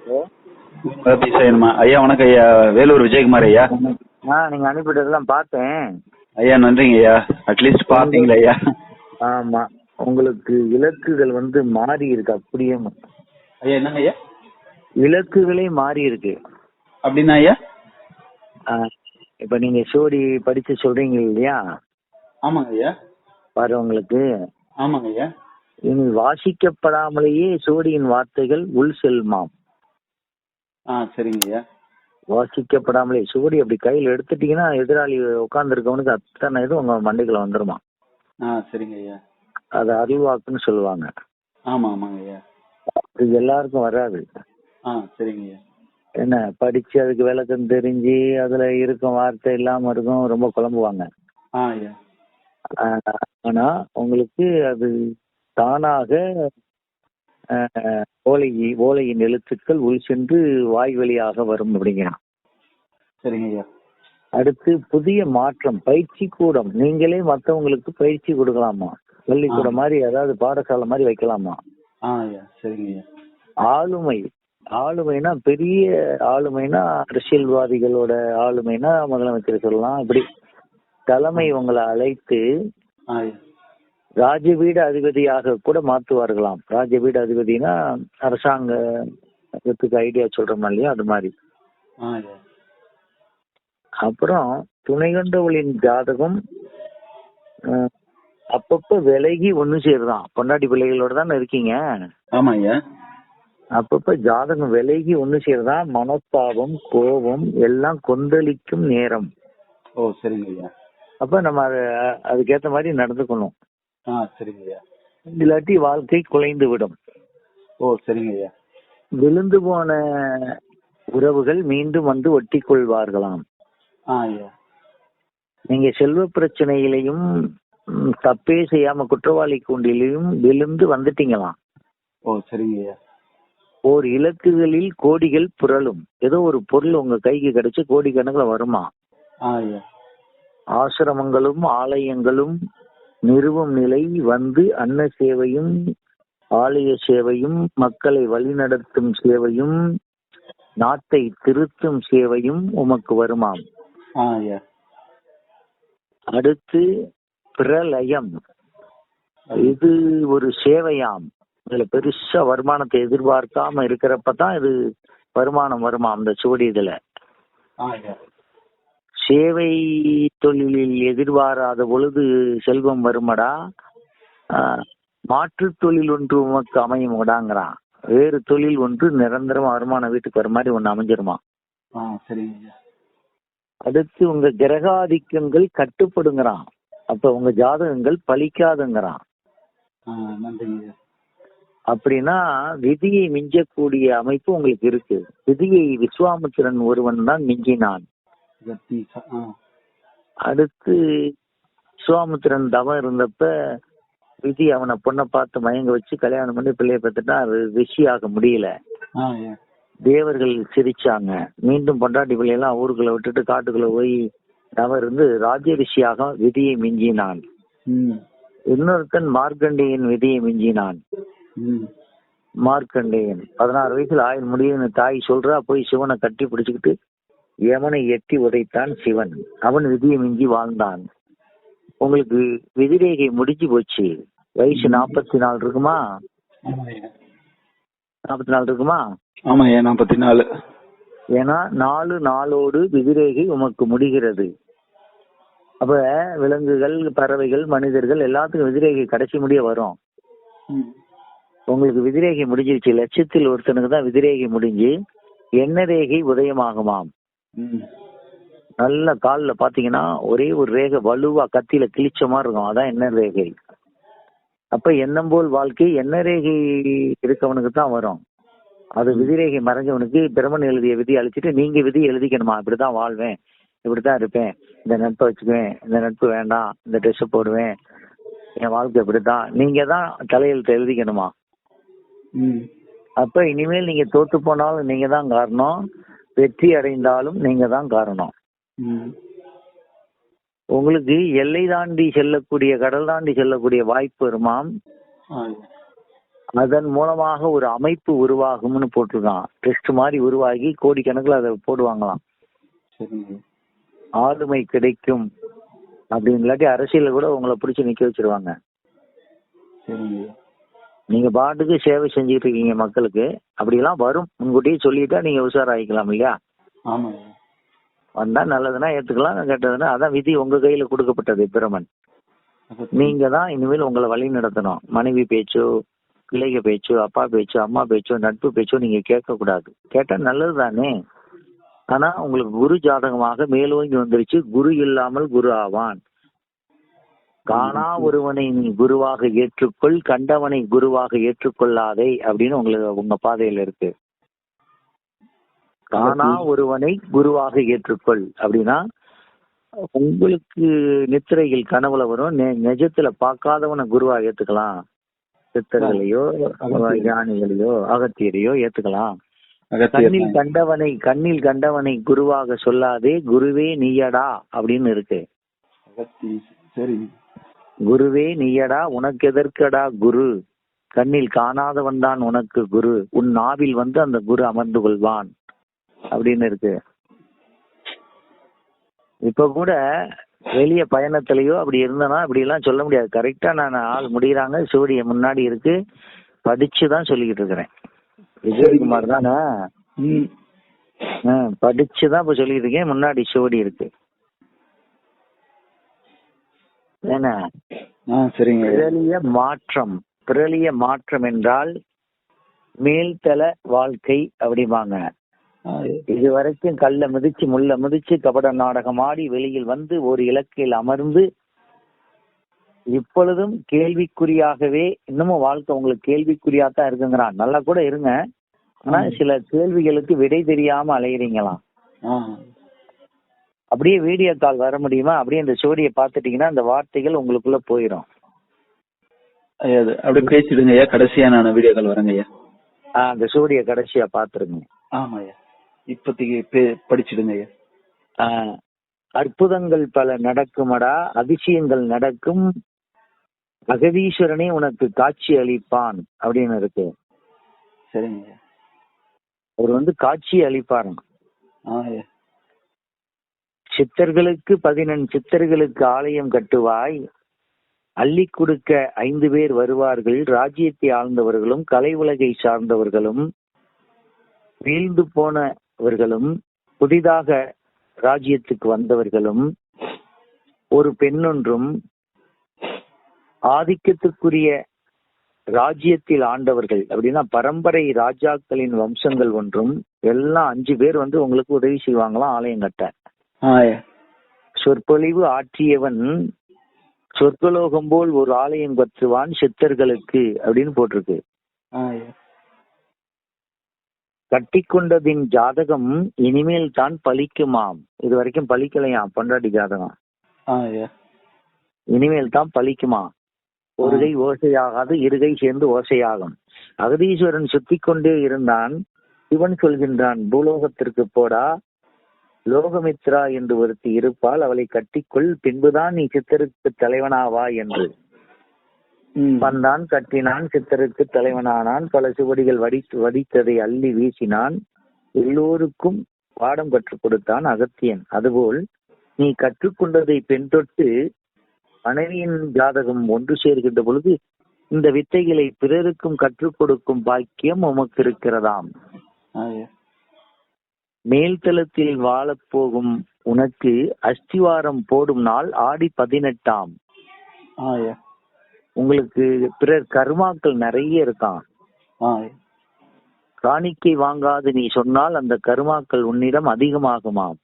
Hello. பேசணுமா ஐயா? வணக்கம் ஐயா, வேலூர் விஜயகுமார் ஐயா. நீங்கள் அனுப்பிட்டதெல்லாம் பார்த்தேன் ஐயா நன்றிங்க ஐயா, அட்லீஸ்ட் பார்த்தீங்களா ஐயா? ஆமாம், உங்களுக்கு இலக்குகள் மாறி இருக்கு அப்படியே. ஐயா என்னங்க ஐயா? இலக்குகளே மாறி இருக்கு அப்படின்னா ஐயா? இப்போ நீங்கள் சோடி படித்து சொல்கிறீங்க இல்லையா? ஆமாங்க ஐயா. பாரு உங்களுக்கு. ஆமாங்க ஐயா. இனி வாசிக்கப்படாமலேயே சோடியின் வார்த்தைகள் உள் செல்மாம். சரிங்க ஐயா. வாசிக்கப்படாமலே சோடி அப்படி கையில் எடுத்துட்டீங்கன்னா எதிராளி உட்காந்துருக்கவனுக்கு அத்தனை இது உங்க மண்டைக்குள்ள வந்துருமா. சரிங்க ஐயா. அது அறிவாக்குன்னு சொல்லுவாங்க. ஆமா ஆமாங்க ஐயா. அது எல்லாருக்கும் வராது. சரிங்க ஐயா. என்ன படிச்சு அதுக்கு விளக்கம் தெரிஞ்சு அதுல இருக்கும் வார்த்தை இல்லாம இருக்கும், ரொம்ப குழம்புவாங்க. ஐயா. ஆனா உங்களுக்கு அது தானாக ஓலையின் எழுத்துக்கள் உள் சென்று வாய் வழியாக வரும் அப்படிங்கிறான். சரிங்க ஐயா. அடுத்து புதிய மாற்றம், பயிற்சி கூடம். நீங்களே மற்றவங்களுக்கு பயிற்சி கொடுக்கலாமா, பள்ளிக்கூடம் மாதிரி, அதாவது பாடசாலை மாதிரி வைக்கலாமா. சரிங்க ஐயா. ஆளுமைனா பெரிய ஆளுமைனா அரசியல்வாதிகளோட ஆளுமைனா முதலமைச்சர் சொல்லலாம். இப்படி தலைமை உங்களை அழைத்து ராஜபீட அதிபதியாக கூட மாற்றுவார்களாம். ராஜபீட அதிபதினா அரசாங்கத்துக்கு ஐடியா சொல்றோம் இல்லையா, அது மாதிரி. அப்புறம் துணை கொண்டவளின் ஜாதகம் அப்பப்ப விலகி ஒண்ணு சேருதான். பொண்டாட்டி பிள்ளைகளோட தானே இருக்கீங்க. ஆமா ஐயா. அப்பப்ப ஜாதகம் விலகி ஒண்ணு சேருதான். மனஸ்தாபம், கோபம் எல்லாம் கொந்தளிக்கும் நேரம். சரிங்க ஐயா. அப்ப நம்ம அதுக்கேற்ற மாதிரி நடந்துக்கணும். சரிங்க ஐயா. இல்லாட்டி வாழ்க்கை குலைந்து விடும். சரிங்க ஐயா. விழுந்து போன உறவுகள் மீண்டும் ஒட்டி கொள்வார்களாம். நீங்க செல்வ பிரச்சனையிலையும் தப்பே செய்யாம குற்றவாளி கூண்டிலையும் விழுந்து வந்துட்டீங்களாம். சரிங்க ஐயா. ஓர் இலக்குகளில் கோடிகள் புரளும். ஏதோ ஒரு பொருள் உங்க கைக்கு கிடைச்சு கோடி கணக்குல வருமா. ஆசிரமங்களும் ஆலயங்களும் நிறுவும் நிலை அன்ன சேவையும் ஆலய சேவையும் மக்களை வழிநடத்தும் சேவையும் நாட்டை திருத்தும் சேவையும் உமக்கு வருமாம். அடுத்து பிரளயம், இது ஒரு சேவையாம். இதுல பெருசா வருமானத்தை எதிர்பார்க்காம இருக்கிறப்பதான் இது வருமானம் வருமாம். அந்த சுவடி இதுல சேவை தொழிலில் எதிர்பாராத பொழுது செல்வம் வருமடா, மாற்று தொழில் ஒன்று உமக்கு அமையும்டாங்கிறான். வேறு தொழில் ஒன்று நிரந்தரமா வருமானம் வீட்டுக்கு வர மாதிரி ஒண்ணு அமைஞ்சிருமா. அடுத்து உங்க கிரகாதிக்கங்கள் கட்டுப்படுங்கிறான். அப்ப உங்க ஜாதகங்கள் பலிக்காதுங்கிறான். அப்படின்னா விதியை மிஞ்சக்கூடிய அமைப்பு உங்களுக்கு இருக்கு. விதியை விஸ்வாமித்திரன் ஒருவன் தான் மிஞ்சினான். அடுத்து விஸ்வாமித்திரன் தவம் இருந்தப்ப விதி அவனை பொண்ணை பார்த்து மயங்க வச்சு கல்யாணம் பண்ணி பிள்ளைய பார்த்துட்டா அது ரிஷியாக முடியல. தேவர்கள் சிரிச்சாங்க. மீண்டும் பொண்டாட்டி பிள்ளையெல்லாம் ஊருக்குள்ள விட்டுட்டு காட்டுக்குள்ள போய் தவம் இருந்து ராஜ்ய ரிஷியாக விதியை மிஞ்சினான். இன்னொருத்தன் மார்க்கண்டேயன் விதியை மிஞ்சினான். மார்க்கண்டேயன் 16 வயசுல ஆயுள் முடியும்னு தாய் சொல்றா. போய் சிவனை கட்டி பிடிச்சுக்கிட்டு யமனை எட்டி உதைத்தான் சிவன். அவன் விதியை மிஞ்சி வாழ்ந்தான். உங்களுக்கு விதிரேகை முடிஞ்சு போச்சு. வயசு 44 இருக்குமா? 44 இருக்குமா? ஆமா 44. ஏன்னா 4 நாளோடு விதிரேகை உமக்கு முடிகிறது. அப்ப விலங்குகள், பறவைகள், மனிதர்கள் எல்லாத்துக்கும் விதிரேகை கடைசி முடிய வரும். உங்களுக்கு விதிரேகை முடிஞ்சிருச்சு. லட்சத்தில் ஒருத்தனுக்கு தான் விதிரேகை முடிஞ்சு எண்ண ரேகை உதயமாகுமாம். நல்ல காலில் பாத்தீங்கன்னா ஒரே ஒரு ரேகை வலுவா கத்தியில கிழிச்ச மாதிரி இருக்கும். அதான் எண்ண ரேகை. அப்ப எண்ணம் போல் வாழ்க்கை எண்ண ரேகை இருக்கவனுக்கு தான் வரும். அது விதிரேகை மறைஞ்சவனுக்கு பிரமன் எழுதிய விதி அழிச்சிட்டு நீங்க விதி எழுதிக்கணுமா. இப்படிதான் வாழ்வேன், இப்படித்தான் இருப்பேன், இந்த நட்பை வச்சுக்குவேன், இந்த நட்பு வேண்டாம், இந்த ட்ரெஸ் போடுவேன், என் வாழ்க்கை இப்படித்தான், நீங்க தான் தலையெழுத்து எழுதிக்கணுமா. அப்ப இனிமேல் நீங்க தோத்து போனாலும் நீங்க தான் காரணம், வெற்றி அடைந்தாலும் நீங்க தான் காரணம். உங்களுக்கு எல்லை தாண்டி செல்லக்கூடிய, கடல் தாண்டி செல்லக்கூடிய வாய்ப்பு வருமாம். அதன் மூலமாக ஒரு அமைப்பு உருவாகும்னு போட்டிருக்கான். டெஸ்ட் மாதிரி உருவாகி கோடிக்கணக்கில் அதை போடுவாங்களாம். சரிங்க ஆளுமை கிடைக்கும் அப்படின்னு, இல்லாட்டி அரசியல கூட உங்களை பிடிச்சி நிக்க வச்சிருவாங்க. சரிங்க நீங்க பாட்டுக்கு சேவை செஞ்சுட்டு இருக்கீங்க மக்களுக்கு, அப்படிலாம் வரும் முன்கூட்டியே சொல்லிட்டா நீங்க உஷாராயிக்கலாம் இல்லையா? ஆமாங்க வந்தா நல்லதுன்னா ஏத்துக்கலாம், கெட்டதுன்னா அதான் விதி உங்க கையில கொடுக்கப்பட்டது பிரமன். நீங்க தான் இனிமேல் உங்களை வழி நடத்தணும். மனைவி பேச்சோ, பிள்ளைங்க பேச்சோ, அப்பா பேச்சோ, அம்மா பேச்சோ, நட்பு பேச்சோ நீங்க கேட்க கூடாது. கேட்டா நல்லது தானே. ஆனா உங்களுக்கு குரு ஜாதகமாக மேலோங்கி வந்துருச்சு. குரு இல்லாமல் குரு ஆவான். காணா ஒருவனை நீ குருவாக ஏற்றுக்கொள், கண்டவனை குருவாக ஏற்றுக்கொள்ளாதே அப்படின்னு உங்களுக்கு உங்க பாதையில இருக்கு. காணா ஒருவனை குருவாக ஏற்றுக்கொள் அப்படின்னா உங்களுக்கு நித்திரையில் கனவுல வரும். நிஜத்துல பார்க்காதவனை குருவா ஏத்துக்கலாம். சித்தர்களையோ ஞானிகளையோ அகத்தியரையோ ஏத்துக்கலாம். கண்ணில் கண்டவனை குருவாக சொல்லாதே, குருவே நீயடா அப்படின்னு இருக்கு. குருவே நீயடா, உனக்கு எதற்கடா குரு, கண்ணில் காணாதவன் தான் உனக்கு குரு, உன் நாவில் வந்து அந்த குரு அமர்ந்து கொள்வான் அப்படின்னு இருக்கு. இப்ப கூட வெளிய பயணத்திலயோ அப்படி இருந்தனா அப்படி எல்லாம் சொல்ல முடியாது. கரெக்டா நான் ஆள் முடியறாங்க, சிவடிய முன்னாடி இருக்கு, படிச்சுதான் சொல்லிக்கிட்டு இருக்கிறேன். விஜயகுமார் தானே, படிச்சுதான் இப்ப சொல்லிட்டு இருக்கேன். முன்னாடி சிவடி இருக்கு. என்ன பிரளிய மாற்றம் என்றால் மேல்தல வாழ்க்கை அப்படிம்பாங்க. இது வரைக்கும் கல்ல மிதிச்சு முள்ள மிதிச்சு கபட நாடகம் ஆடி வெளியில் வந்து ஒரு இலக்கையில் அமர்ந்து இப்பொழுதும் கேள்விக்குறியாகவே, இன்னமும் வாழ்க்கை உங்களுக்கு கேள்விக்குறியாத்தான் இருக்குங்கிறான். நல்லா கூட இருங்க, ஆனா சில கேள்விகளுக்கு விடை தெரியாம அலையிறீங்களாம். அப்படியே வீடியோ கால் வர முடியுமா? அப்படியே இந்த ஸ்டோரியை பார்த்துட்டீங்கன்னா அந்த வார்த்தைகள் உங்களுக்குள்ள போயிடும். அப்படியே பேசிடுங்க ஐயா. கடைசியா நான் வீடியோ கால் வரேங்க ஐயா. அந்த ஸ்டோரியை கடைசியா பாத்துருங்க. ஆமா ஐயா, இப்போதைக்கு படிச்சிடுங்க ஐயா. அற்புதங்கள் பல நடக்குமடா, அதிசயங்கள் நடக்கும், அகதீஸ்வரனே உனக்கு காட்சி அளிப்பான் அப்படின்னு இருக்கு. சரிங்க. அவர் வந்து காட்சி அளிப்பாரு. சித்தர்களுக்கு 11 சித்தர்களுக்கு ஆலயம் கட்டுவாய், அள்ளி கொடுக்க 5 பேர் வருவார்கள். ராஜ்யத்தை ஆழ்ந்தவர்களும் கலை உலகை சார்ந்தவர்களும் வீழ்ந்து போனவர்களும் புதிதாக ராஜ்யத்துக்கு வந்தவர்களும் ஒரு பெண்ணொன்றும் ஆதிக்கத்துக்குரிய ராஜ்யத்தில் ஆண்டவர்கள் அப்படின்னா பரம்பரை ராஜாக்களின் வம்சங்கள் ஒன்றும், எல்லாம் 5 பேர் வந்து உங்களுக்கு உதவி செய்வாங்களாம் ஆலயம் கட்ட. சொற்பொழிவு ஆற்றியவன் சொர்க்கலோகம் போல் ஒரு ஆலயம் கற்றுவான் சித்தர்களுக்கு அப்படின்னு போட்டிருக்கு. கட்டிக்கொண்டதின் ஜாதகம் இனிமேல் தான் பலிக்குமாம். இது வரைக்கும் பலிக்கலையாம் பொண்டாட்டி ஜாதகம், இனிமேல் தான் பலிக்குமா. ஒரு கை ஓசையாகாது, இருகை சேர்ந்து ஓசையாகும். அகதீஸ்வரன் சுத்தி கொண்டே இருந்தான். சிவன் சொல்கின்றான், பூலோகத்திற்கு போடா, லோகமித்ரா என்று ஒருத்தி இருப்பால், அவளை கட்டிக்கொள், பின்புதான் நீ சித்தருக்கு தலைவனாவா என்று. வந்தான், கட்டினான், சித்தருக்கு தலைவனானான். பல சுவடிகள் வடித்ததை அள்ளி வீசினான். எல்லோருக்கும் பாடம் கற்றுக் கொடுத்தான் அகத்தியன். அதுபோல் நீ கற்றுக்கொண்டதை பெண் தொட்டு மனைவியின் ஜாதகம் ஒன்று சேர்கின்ற பொழுது இந்த வித்தைகளை பிறருக்கும் கற்றுக் கொடுக்கும் பாக்கியம் உமக்கு இருக்கிறதாம். மேல்தளத்தில் வாழப்போகும் உனக்கு அஸ்திவாரம் போடும் நாள் ஆடி 18ஆம். உங்களுக்கு பிறர் கர்மாக்கள் நிறைய இருக்கான். காணிக்கை வாங்காது நீ சொன்னால் அந்த கர்மாக்கள் உன்னிடம் அதிகமாகுமாம்.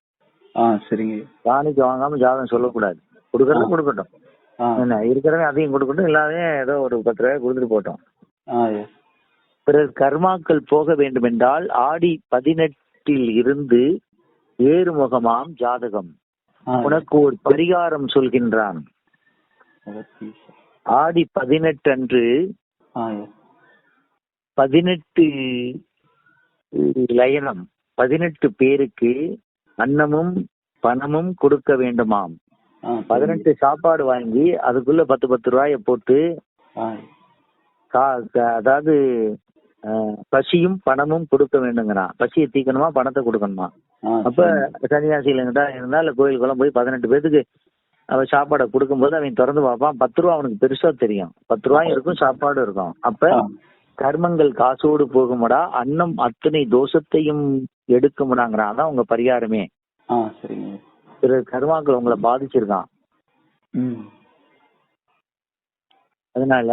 சரிங்க. காணிக்கை வாங்காம ஜாதகம் சொல்லக்கூடாது. கொடுக்கறது கொடுக்கட்டும், என்ன இருக்கிறவங்க அதிகம் கொடுக்கட்டும், இல்லாத ஏதோ ஒரு 10 ரூபாய் கொடுத்துட்டு போட்டோம். பிறர் கர்மாக்கள் போக வேண்டும் என்றால் ஆடி 18 இருந்து ஏறுமுகமாம் ஜாதகம். உனக்கு ஒரு பரிகாரம் சொல்கின்றான். ஆடி 18 அன்று 18 லயனம் 18 பேருக்கு அன்னமும் பணமும் கொடுக்க வேண்டுமாம். 18 சாப்பாடு வாங்கி அதுக்குள்ள 10 ரூபாய போட்டு அதாவது பசியும் பணமும் கொடுக்க வேண்டுங்கிறான். பசியை தீக்கணுமா, பணத்தை கொடுக்கணுமா? அப்ப சன்னியாசியிலங்கிட்ட இருந்தா இல்ல கோயிலுக்குள்ள போய் 18 பேத்துக்கு அவன் சாப்பாடை கொடுக்கும்போது அவன் திறந்து பார்ப்பான். 10 ரூபா அவனுக்கு பெருசா தெரியும். 10 ரூபாயும் இருக்கும், சாப்பாடும் இருக்கும். அப்ப கர்மங்கள் காசோடு போகுமடா, அன்னம் அத்தனை தோஷத்தையும் எடுக்கும்டாங்கிறான். அதான் உங்க பரிகாரமே. பிற கர்மாக்கள் உங்களை பாதிச்சிருக்கான். அதனால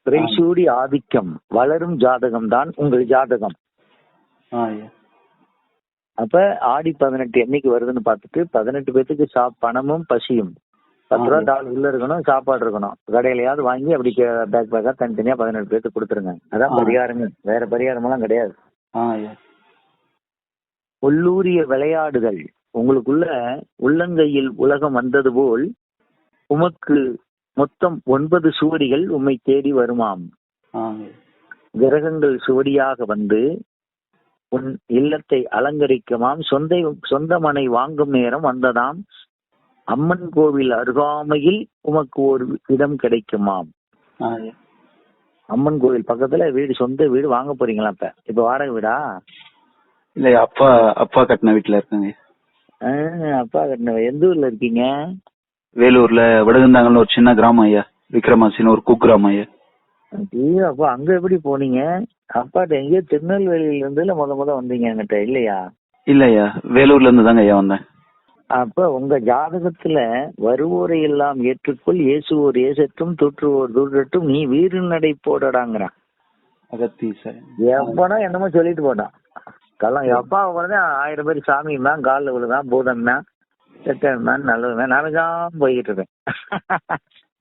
பிறைசூடி ஆதிக்கம் வளரும் ஜாதகம் தான் உங்கள் ஜாதகம். அப்ப ஆடி 18 என்னைக்கு வருதுன்னு பார்த்துட்டு 18 பேத்துக்கு பணமும் பசியும் 10 ரூபா தாள் உள்ள இருக்கணும், சாப்பாடு இருக்கணும். கடையிலையாவது வாங்கி அப்படி பேக் பேக்கா தனித்தனியா 18 பேத்துக்கு கொடுத்துருங்க. அதான் பரிகாரமே, வேற பரிகாரமெல்லாம் கிடையாது. உள்ளூரிய விளையாடுதல் உங்களுக்குள்ள உள்ளங்கையில் உலகம் வந்தது போல் உமக்கு மொத்தம் 9 சுவடிகள் உம்மை தேடி வருமாம். கிரகங்கள் சுவடியாக வந்து உன் இல்லத்தை அலங்கரிக்குமாம். சொந்த மனை வாங்கும் நேரம் வந்ததாம். அம்மன் கோவில் அருகாமையில் உமக்கு ஒரு இடம் கிடைக்குமாம். அம்மன் கோவில் பக்கத்துல வீடு, சொந்த வீடு வாங்க போறீங்களா? இப்ப வாடகை வீடா? இல்ல, அப்பா கட்டின வீட்டுல இருக்காங்க. அப்பா கட்டின. எந்த ஊர்ல இருக்கீங்க? வேலூர்ல வடகுந்தாங்கன்னு ஒரு சின்ன கிராமம் ஐயா. விக்ரமாசின்னு ஒரு குக்கிராமம் ஐயா. அப்ப அங்க எப்படி போனீங்க? அப்பாட்ட எங்கேயோ திருநெல்வேலியில இருந்து முத வந்தீங்க என்கிட்ட இல்லையா? இல்லையா, வேலூர்ல இருந்து தாங்க ஐயா வந்தேன். அப்ப உங்க ஜாதகத்துல வருவோரை எல்லாம் ஏற்றுக்கொள், ஏசுவோர் ஏசற்றும், தூற்றுவோர் தூற்றட்டும், நீ வீறு நடை போடடாங்கிறான். எவனா என்னமோ சொல்லிட்டு போட்டான். அப்பா உடனே 1000 பேர் சாமி தான் காலில் விழுதான், பூதம் தான், செட்டன் தான், நல்லது நானுதான் போய்கிட்டு இருக்கேன்.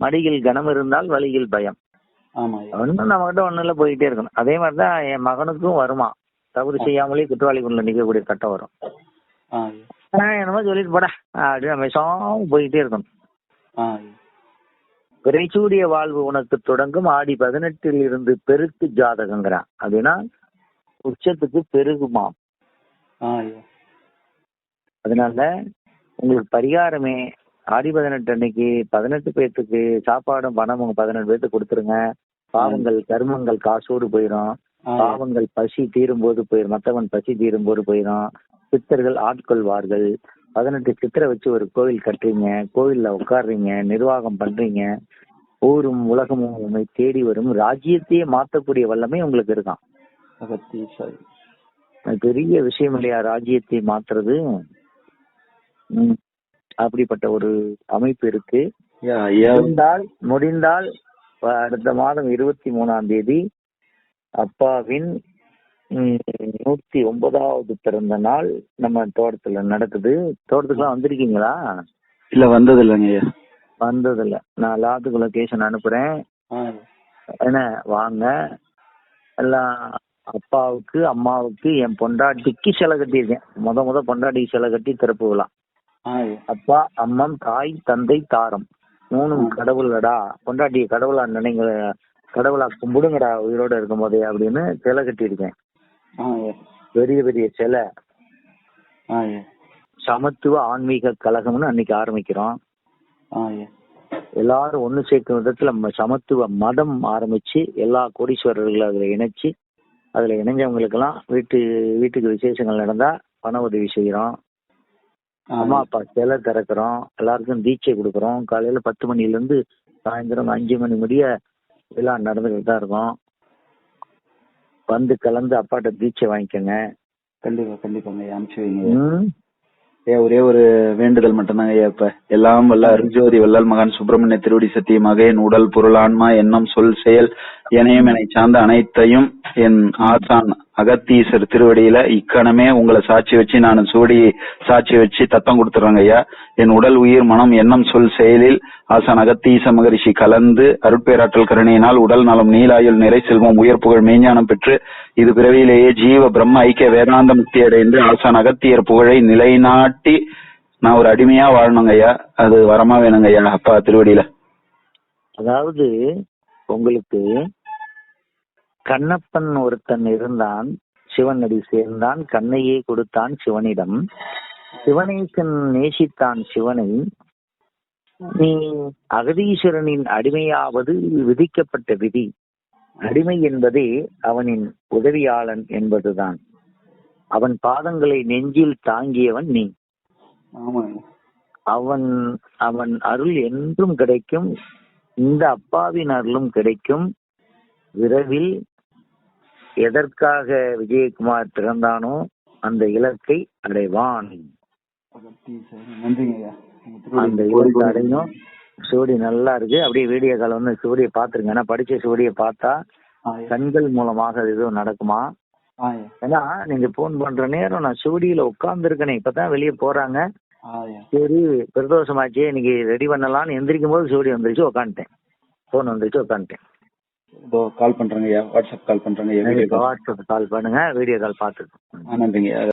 மடியில் கனம் இருந்தால் வழியில் பயம். ஒன்னும் நம்ம கிட்ட ஒண்ணுல போயிட்டே இருக்கணும். அதே மாதிரிதான் என் மகனுக்கும் வருமா, தவறு செய்யாமலே குற்றவாளிக்குள்ள நிக்கக்கூடிய கட்டம் வரும். என்னமோ சொல்லிட்டு போட அப்படின்னு நம்ம போயிட்டே இருக்கணும். பிறைசூடிய வாழ்வு உனக்கு தொடங்கும் ஆடி 18 இருந்து பெருக்கு ஜாதகங்கிறான். அப்படின்னா உச்சத்துக்கு பெருகுமாம். அதனால உங்களுக்கு பரிகாரமே ஆடி 18 அன்னைக்கு 18 பேத்துக்கு சாப்பாடும் பணமும் 18 பேத்துக்கு கொடுத்துருங்க. பாவங்கள் கர்மங்கள் காசோடு போயிடும். பாவங்கள் பசி தீரும் போது போயிடும். மற்றவன் பசி தீரும் போது போயிடும். சித்தர்கள் ஆட்கொள்வார்கள். 18 சித்தரை வச்சு ஒரு கோவில் கட்டுறீங்க, கோவில்ல உட்காடுறீங்க, நிர்வாகம் பண்றீங்க. ஊரும் உலகமும் உண்மை தேடி வரும். ராஜ்யத்தையே மாற்றக்கூடிய வல்லமை உங்களுக்கு இருக்கான். பெரிய விஷயம் இல்லையா ராஜ்யத்தை மாத்துறது? அப்படிப்பட்ட ஒரு அமைப்பு இருக்கு. முடிந்தால் அடுத்த மாதம் 23ஆம் தேதி அப்பாவின் 109வது பிறந்த நாள் நம்ம தோட்டத்துல நடக்குது. தோட்டத்துக்குலாம் வந்திருக்கீங்களா? இல்ல, வந்தது இல்லைங்க. வந்தது இல்ல. நான் எல்லாத்துக்கும் லொகேஷன் அனுப்புறேன். என்ன வாங்க. எல்லாம் அப்பாவுக்கு அம்மாவுக்கு என் பொண்டாட்டிக்கு சிலை கட்டியிருக்கேன். முத பொண்டாட்டிக்கு சிலை கட்டி திறப்பு விழா. அப்பா அம்மன் தாய் தந்தை தாரம் 3 கடவுளடா. பொண்டாட்டிய கடவுளா நினைங்க, கடவுளா கும்பிடுங்கடா உயிரோட இருக்கும் போதே அப்படின்னு சிலை கட்டியிருக்கேன். பெரிய பெரிய சிலை. சமத்துவ ஆன்மீக கழகம்னு அன்னைக்கு ஆரம்பிக்கிறோம். எல்லாரும் ஒண்ணு சேர்க்கும் விதத்துல நம்ம சமத்துவ மதம் ஆரம்பிச்சு எல்லா கோடீஸ்வரர்களும் அதுல இணைச்சு, அதுல இணைஞ்சவங்களுக்கெல்லாம் வீட்டுக்கு விசேஷங்கள் நடந்தா பண உதவி செய்யறோம். அம்மா அப்பா சிலை திறக்கிறோம். எல்லாருக்கும் தீட்சை கொடுக்குறோம். காலையில 10 மணில இருந்து சாயந்தரம் 5 மணி முடிய விழா நடந்துகிட்டு தான் இருக்கும். வந்து கலந்து அப்பாட்ட தீட்சை வாங்கிக்கோங்க. கண்டிப்பாங்க அனுப்பிச்சு வைங்க. ஒரே ஒரு வேண்டுதல் மட்டும்தாங்க ஐயா. இப்ப எல்லாம் வல்ல அருஞ்சோதி வல்லால் மகான் சுப்பிரமணிய திருவடி சத்தியமாக என் உடல் பொருள் ஆன்மா எண்ணம் சொல் செயல் எனையும் என்னை சார்ந்த அனைத்தையும் என் ஆசான் அகத்தீசர் திருவடியில இக்கணமே உங்களை சாட்சி வச்சு நான் சுவடி சாட்சி வச்சு தத்தம் கொடுத்துறேங்க ஐயா. என் உடல் உயிர் மனம் எண்ணம் சொல் செயலில் ஆசான் அகத்தீச மகரிஷி கலந்து அருட்பேராற்றல் கருணையினால் உடல் நலம் நீலாயுள் நிறை செல்வம் உயர் புகழ் மெய்ஞானம் பெற்று இது பிறவியிலேயே ஜீவ பிரம்ம ஐக்கிய வேதாந்த முக்தி அடைந்து ஆசான் அகத்தியர் புகழை நிலைநாட்டி நான் ஒரு அடிமையா வாழணுங்க ஐயா. அது வரமா வேணுங்க ஐயா அப்பா திருவடியில. அதாவது உங்களுக்கு கண்ணப்பன் ஒருத்தன் இருந்தான், சிவன் அடி சேர்ந்தான், கண்ணையே கொடுத்தான் சிவனிடம். சிவனேசன் நேசித்தான் சிவனை. நீ அகதீஸ்வரனின் அடிமையாவது விதிக்கப்பட்ட விதி. அடிமை என்பதே அவனின் உதவியாளன் என்பதுதான். அவன் பாதங்களை நெஞ்சில் தாங்கியவன் நீ. ஆமாங்க. அவன் அவன் அருள் என்றும் கிடைக்கும். இந்த அப்பாவின் அருளும் கிடைக்கும். விரைவில் எதற்காக விஜயகுமார் பிறந்தானோ அந்த இலக்கை அடைவான். நன்றிங்க ஐயா. அந்த இலக்கை அடையும். சுவடி நல்லா இருக்கு. அப்படியே வீடியோ கால் வந்து சுவடியை பாத்துருங்க. ஏன்னா படிச்ச சுவடியை பார்த்தா கண்கள் மூலமாக எதுவும் நடக்குமா? ஏன்னா நீங்க போன் பண்ற நேரம் நான் சுவடியில உட்கார்ந்து இருக்கேனே, இப்பதான் வெளியே போறாங்க. சரி பிரதோஷமாச்சு இன்னைக்கு ரெடி பண்ணலாம்னு எந்திரிக்கும் போது சுவடி வந்துருச்சு, உட்காந்துட்டேன். போன் வந்துருச்சு, உட்காந்துட்டேன். கால் பண்றேங்க ஐயா. வாட்ஸ்அப் கால் பண்றேங்க. வாட்ஸ்அப் கால் பண்ணுங்க, வீடியோ கால் பார்த்துட்டு. நன்றிங்க.